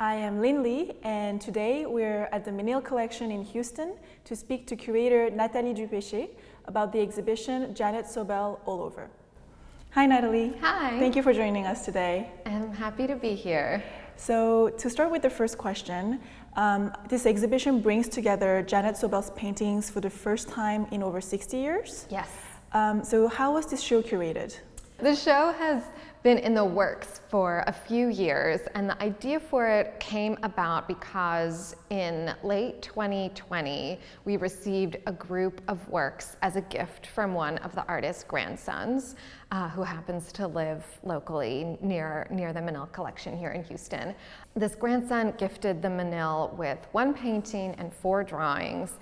I am Lynne Lee, and today we're at the Menil Collection in Houston to speak to curator Natalie Dupêcher about the exhibition Janet Sobel All Over. Hi Natalie. Hi. Thank you for joining us today. I'm happy to be here. So to start with the first question, this exhibition brings together Janet Sobel's paintings for the first time in over 60 years. Yes. So how was this show curated? The show has been in the works for a few years, and the idea for it came about because in late 2020, we received a group of works as a gift from one of the artist's grandsons, who happens to live locally near the Menil Collection here in Houston. This grandson gifted the Menil with one painting and 4 drawings,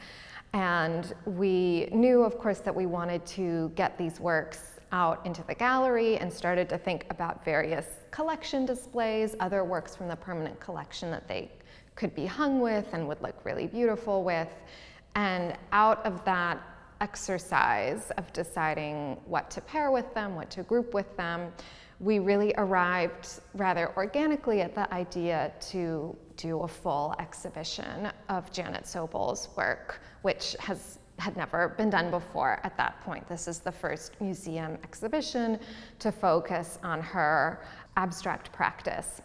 and we knew, of course, that we wanted to get these works out into the gallery and started to think about various collection displays, other works from the permanent collection that they could be hung with and would look really beautiful with. And out of that exercise of deciding what to pair with them, what to group with them, we really arrived rather organically at the idea to do a full exhibition of Janet Sobel's work, which had never been done before at that point. This is the first museum exhibition to focus on her abstract practice.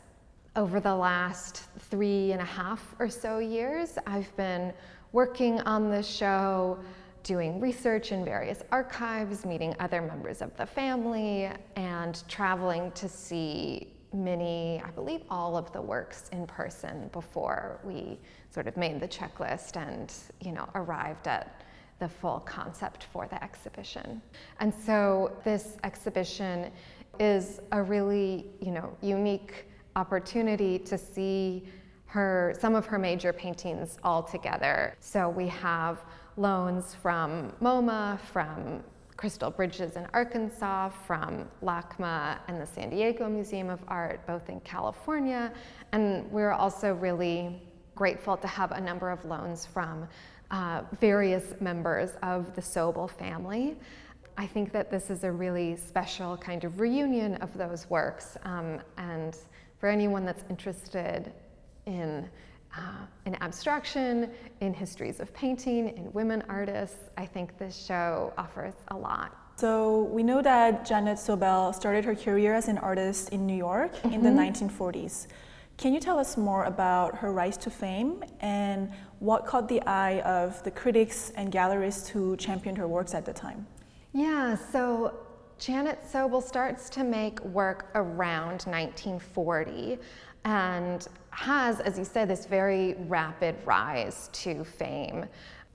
Over the last 3.5 or so years, I've been working on this show, doing research in various archives, meeting other members of the family, and traveling to see I believe all of the works in person before we sort of made the checklist and, arrived at the full concept for the exhibition. And so this exhibition is a really, unique opportunity to see some of her major paintings all together. So we have loans from MoMA, from Crystal Bridges in Arkansas, from LACMA and the San Diego Museum of Art, both in California. And we're also really grateful to have a number of loans from various members of the Sobel family. I think that this is a really special kind of reunion of those works. And for anyone that's interested in abstraction, in histories of painting, in women artists, I think this show offers a lot. So we know that Janet Sobel started her career as an artist in New York in the 1940s. Can you tell us more about her rise to fame and what caught the eye of the critics and gallerists who championed her works at the time? Yeah, so Janet Sobel starts to make work around 1940 and has, as you said, this very rapid rise to fame.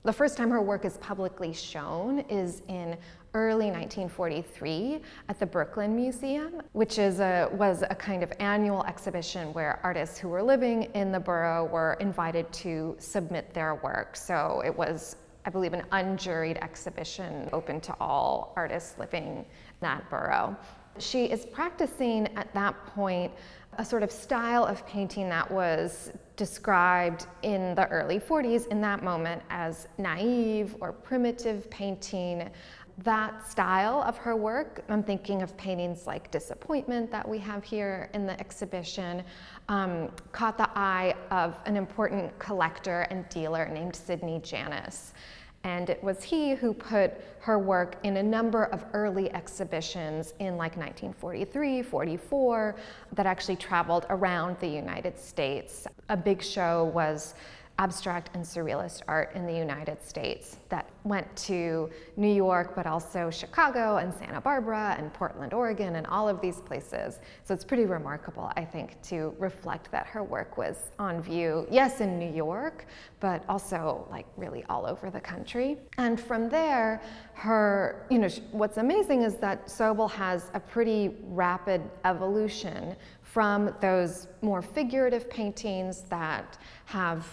The first time her work is publicly shown is in early 1943 at the Brooklyn Museum, which was a kind of annual exhibition where artists who were living in the borough were invited to submit their work. So it was, I believe, an unjuried exhibition open to all artists living in that borough. She is practicing at that point a sort of style of painting that was described in the early 40s in that moment as naive or primitive painting. That style of her work, I'm thinking of paintings like Disappointment that we have here in the exhibition, caught the eye of an important collector and dealer named Sidney Janis. And it was he who put her work in a number of early exhibitions in like 1943, 44, that actually traveled around the United States. A big show was abstract and surrealist art in the United States that went to New York, but also Chicago and Santa Barbara and Portland, Oregon, and all of these places. So it's pretty remarkable, I think, to reflect that her work was on view, yes, in New York, but also like really all over the country. And from there, what's amazing is that Sobel has a pretty rapid evolution from those more figurative paintings that have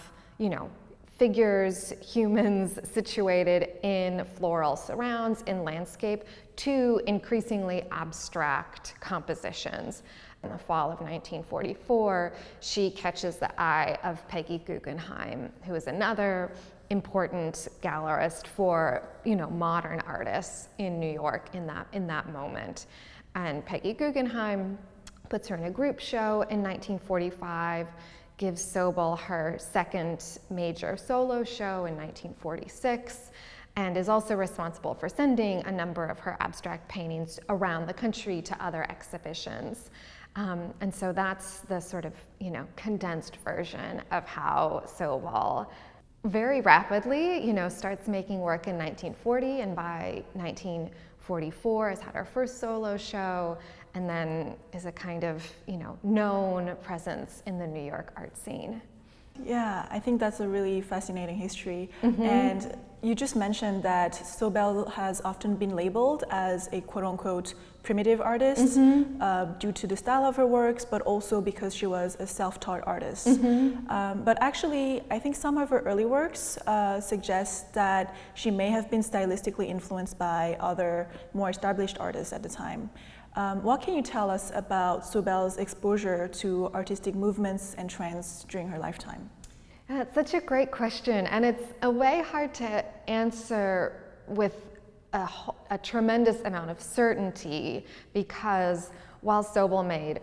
figures, humans situated in floral surrounds, in landscape, to increasingly abstract compositions. In the fall of 1944, she catches the eye of Peggy Guggenheim, who is another important gallerist for modern artists in New York in that moment. And Peggy Guggenheim puts her in a group show in 1945, gives Sobel her second major solo show in 1946, and is also responsible for sending a number of her abstract paintings around the country to other exhibitions. And so that's the sort of, condensed version of how Sobel very rapidly, starts making work in 1940, and by 1944 has had her first solo show, and then is a kind of, known presence in the New York art scene. Yeah, I think that's a really fascinating history. And you just mentioned that Sobel has often been labeled as a quote-unquote primitive artist due to the style of her works, but also because she was a self-taught artist. But actually, I think some of her early works suggest that she may have been stylistically influenced by other more established artists at the time. What can you tell us about Sobel's exposure to artistic movements and trends during her lifetime? That's such a great question, and it's a way hard to answer with a tremendous amount of certainty, because while Sobel made,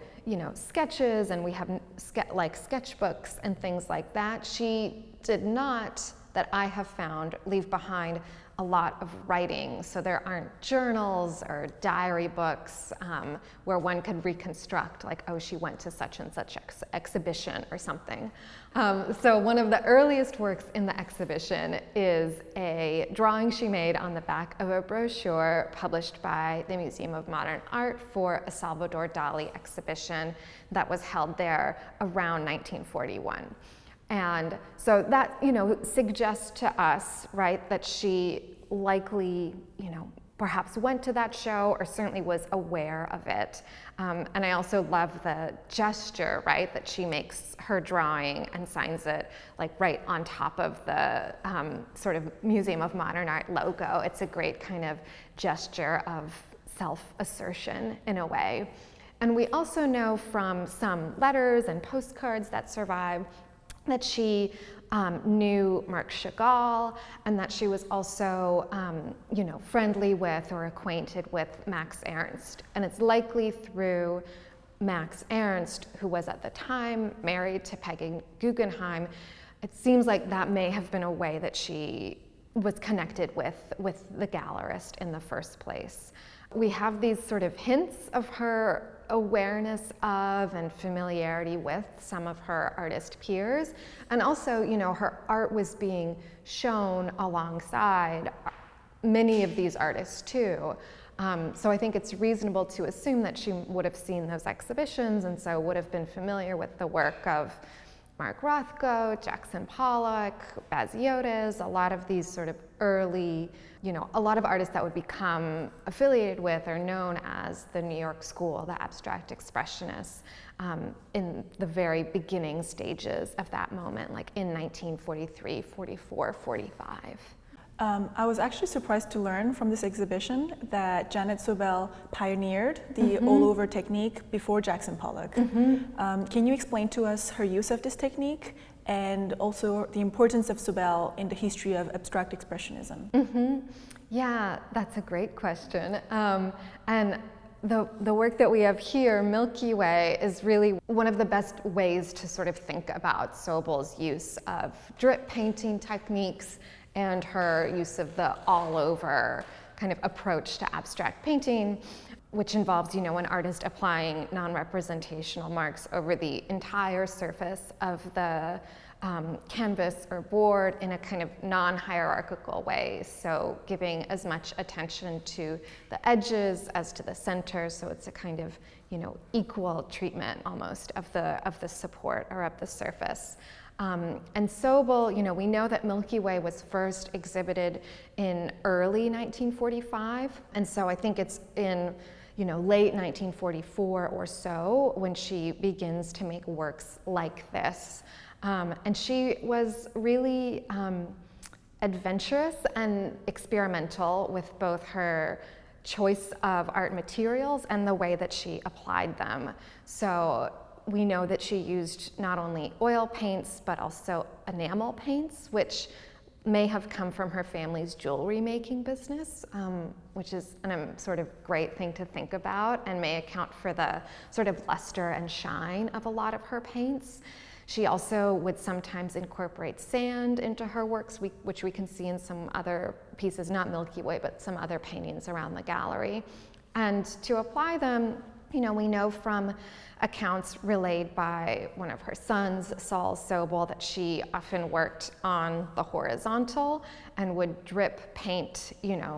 sketches, and we have sketchbooks and things like that, she did not, that I have found, leave behind a lot of writing. So there aren't journals or diary books where one could reconstruct, like, oh, she went to such and such exhibition or something. So one of the earliest works in the exhibition is a drawing she made on the back of a brochure published by the Museum of Modern Art for a Salvador Dali exhibition that was held there around 1941. And so that, suggests to us, right, that she likely, perhaps went to that show or certainly was aware of it. And I also love the gesture, right, that she makes her drawing and signs it like right on top of the sort of Museum of Modern Art logo. It's a great kind of gesture of self-assertion in a way. And we also know from some letters and postcards that survive that she knew Marc Chagall, and that she was also, friendly with or acquainted with Max Ernst. And it's likely through Max Ernst, who was at the time married to Peggy Guggenheim, it seems like that may have been a way that she was connected with the gallerist in the first place. We have these sort of hints of her awareness of and familiarity with some of her artist peers, and also, her art was being shown alongside many of these artists too. So I think it's reasonable to assume that she would have seen those exhibitions, and so would have been familiar with the work of Mark Rothko, Jackson Pollock, Baziotes, a lot of these sort of early, a lot of artists that would become affiliated with or known as the New York school, the abstract expressionists, in the very beginning stages of that moment, like in 1943, 44, 45. I was actually surprised to learn from this exhibition that Janet Sobel pioneered the all-over technique before Jackson Pollock. Can you explain to us her use of this technique and also the importance of Sobel in the history of abstract expressionism? Yeah, that's a great question. And the work that we have here, Milky Way, is really one of the best ways to sort of think about Sobel's use of drip painting techniques and her use of the all-over kind of approach to abstract painting, which involves, an artist applying non-representational marks over the entire surface of the canvas or board in a kind of non-hierarchical way. So giving as much attention to the edges as to the center. So it's a kind of, equal treatment almost of the support or of the surface. And Sobel, we know that Milky Way was first exhibited in early 1945. And so I think it's in, late 1944 or so when she begins to make works like this. And she was really adventurous and experimental with both her choice of art materials and the way that she applied them. So we know that she used not only oil paints, but also enamel paints, which may have come from her family's jewelry making business, which is a sort of great thing to think about and may account for the sort of luster and shine of a lot of her paints. She also would sometimes incorporate sand into her works, which we can see in some other pieces, not Milky Way, but some other paintings around the gallery. And to apply them, we know from accounts relayed by one of her sons, Saul Sobel, that she often worked on the horizontal and would drip paint,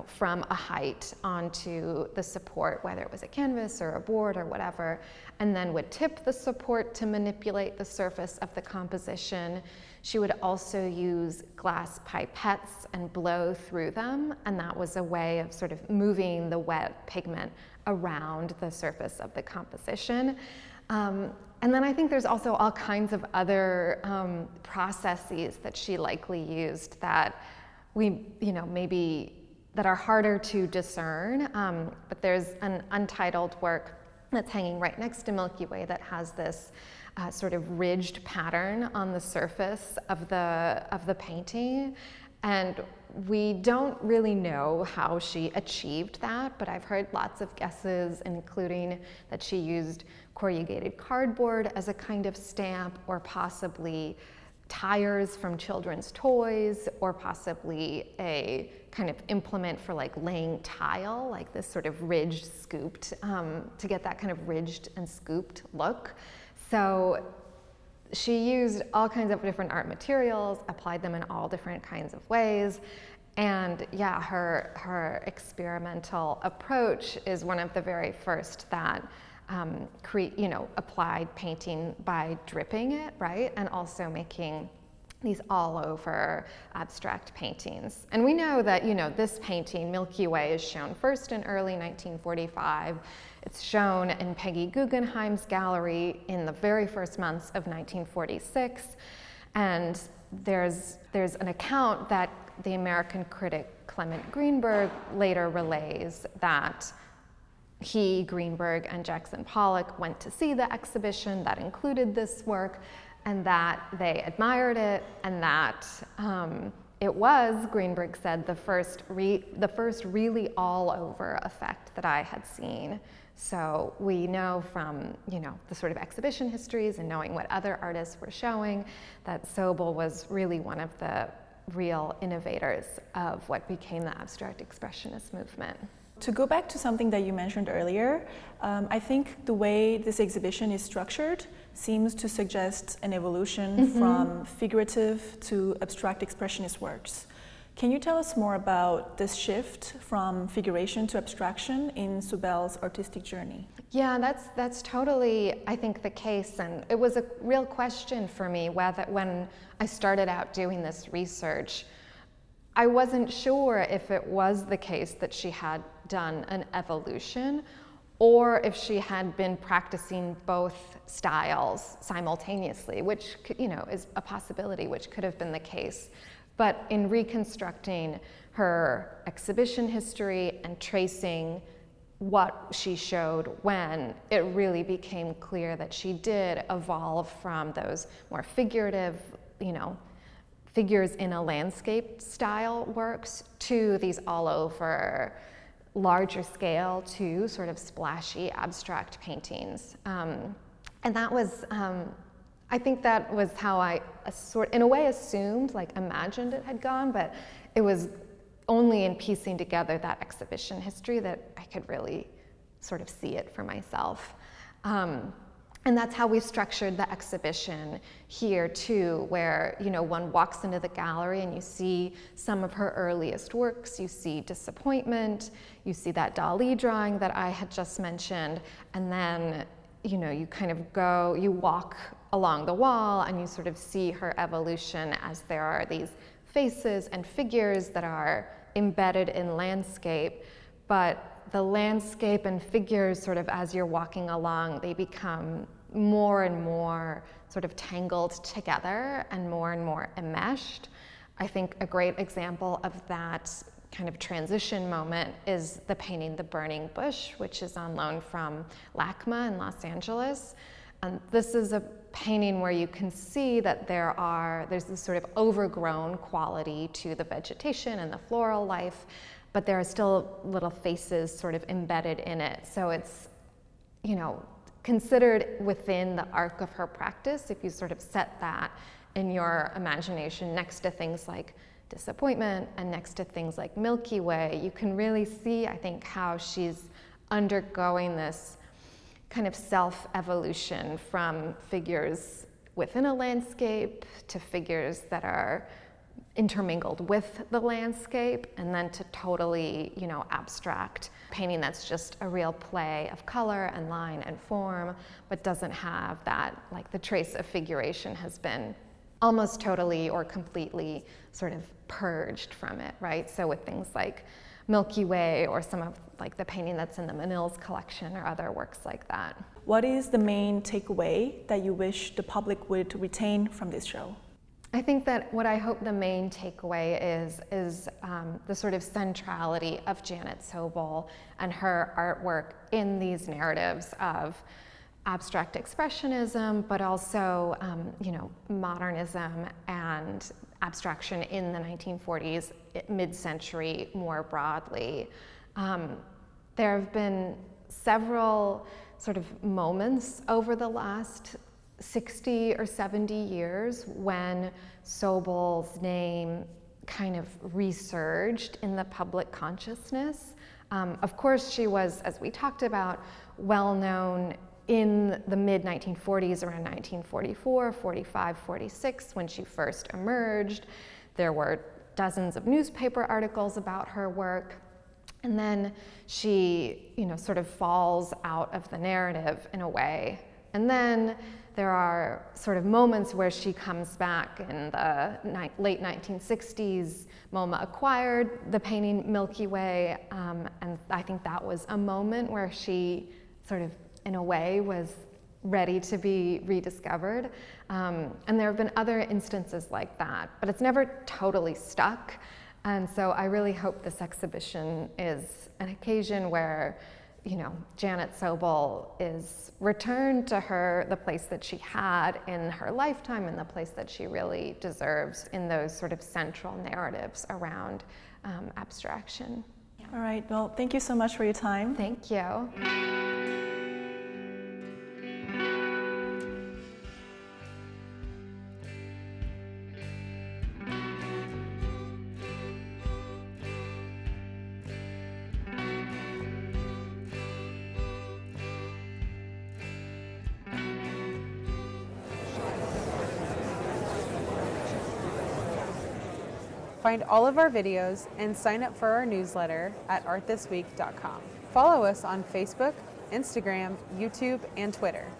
from a height onto the support, whether it was a canvas or a board or whatever, and then would tip the support to manipulate the surface of the composition. She would also use glass pipettes and blow through them, and that was a way of sort of moving the wet pigment around the surface of the composition. And then I think there's also all kinds of other processes that she likely used that we, maybe that are harder to discern. But there's an untitled work that's hanging right next to Milky Way that has this sort of ridged pattern on the surface of the painting. And we don't really know how she achieved that, but I've heard lots of guesses, including that she used corrugated cardboard as a kind of stamp, or possibly tires from children's toys, or possibly a kind of implement for like laying tile, like this sort of ridged, scooped, to get that kind of ridged and scooped look. So she used all kinds of different art materials, applied them in all different kinds of ways. And yeah, her experimental approach is one of the very first that applied painting by dripping it, right? And also making these all over abstract paintings. And we know that, this painting, Milky Way, is shown first in early 1945. It's shown in Peggy Guggenheim's gallery in the very first months of 1946. And there's an account that the American critic Clement Greenberg later relays that he, Greenberg, and Jackson Pollock went to see the exhibition that included this work, and that they admired it, and that it was, Greenberg said, the first really all-over effect that I had seen. So we know from, the sort of exhibition histories and knowing what other artists were showing that Sobel was really one of the real innovators of what became the abstract expressionist movement. To go back to something that you mentioned earlier, I think the way this exhibition is structured seems to suggest an evolution from figurative to abstract expressionist works. Can you tell us more about this shift from figuration to abstraction in Sobel's artistic journey? Yeah, that's totally, I think, the case. And it was a real question for me whether, when I started out doing this research, I wasn't sure if it was the case that she had done an evolution, or if she had been practicing both styles simultaneously, which, is a possibility, which could have been the case. But in reconstructing her exhibition history and tracing what she showed when, it really became clear that she did evolve from those more figurative, figures in a landscape style works to these all over, larger scale to sort of splashy abstract paintings. And that was, I think that was how I in a way assumed, imagined it had gone, but it was only in piecing together that exhibition history that I could really sort of see it for myself. And that's how we structured the exhibition here too, where one walks into the gallery and you see some of her earliest works, you see Disappointment, you see that Dali drawing that I had just mentioned, and then you kind of you walk along the wall and you sort of see her evolution as there are these faces and figures that are embedded in landscape, but the landscape and figures sort of as you're walking along, they become more and more sort of tangled together and more enmeshed. I think a great example of that kind of transition moment is the painting The Burning Bush, which is on loan from LACMA in Los Angeles. And this is a painting where you can see that there's this sort of overgrown quality to the vegetation and the floral life, but there are still little faces sort of embedded in it. So it's, considered within the arc of her practice. If you sort of set that in your imagination next to things like Disappointment and next to things like Milky Way, you can really see, I think, how she's undergoing this kind of self-evolution from figures within a landscape to figures that are intermingled with the landscape, and then to totally, abstract painting that's just a real play of color and line and form, but doesn't have that, like the trace of figuration has been almost totally or completely sort of purged from it, right? So with things like Milky Way or some of like the painting that's in the Menil Collection or other works like that. What is the main takeaway that you wish the public would retain from this show? I think that what I hope the main takeaway is the sort of centrality of Janet Sobel and her artwork in these narratives of abstract expressionism, but also modernism and abstraction in the 1940s, mid-century more broadly. There have been several sort of moments over the last 60 or 70 years when Sobel's name kind of resurged in the public consciousness. Of course, she was, as we talked about, well known in the mid-1940s, around 1944, 45, 46, when she first emerged. There were dozens of newspaper articles about her work. And then she, sort of falls out of the narrative in a way. And then there are sort of moments where she comes back. In the late 1960s, MoMA acquired the painting Milky Way, and I think that was a moment where she sort of, in a way, was ready to be rediscovered. And there have been other instances like that, but it's never totally stuck. And so I really hope this exhibition is an occasion where, Janet Sobel is returned to the place that she had in her lifetime and the place that she really deserves in those sort of central narratives around abstraction. Yeah. All right, well, thank you so much for your time. Thank you. Find all of our videos and sign up for our newsletter at artthisweek.com. Follow us on Facebook, Instagram, YouTube, and Twitter.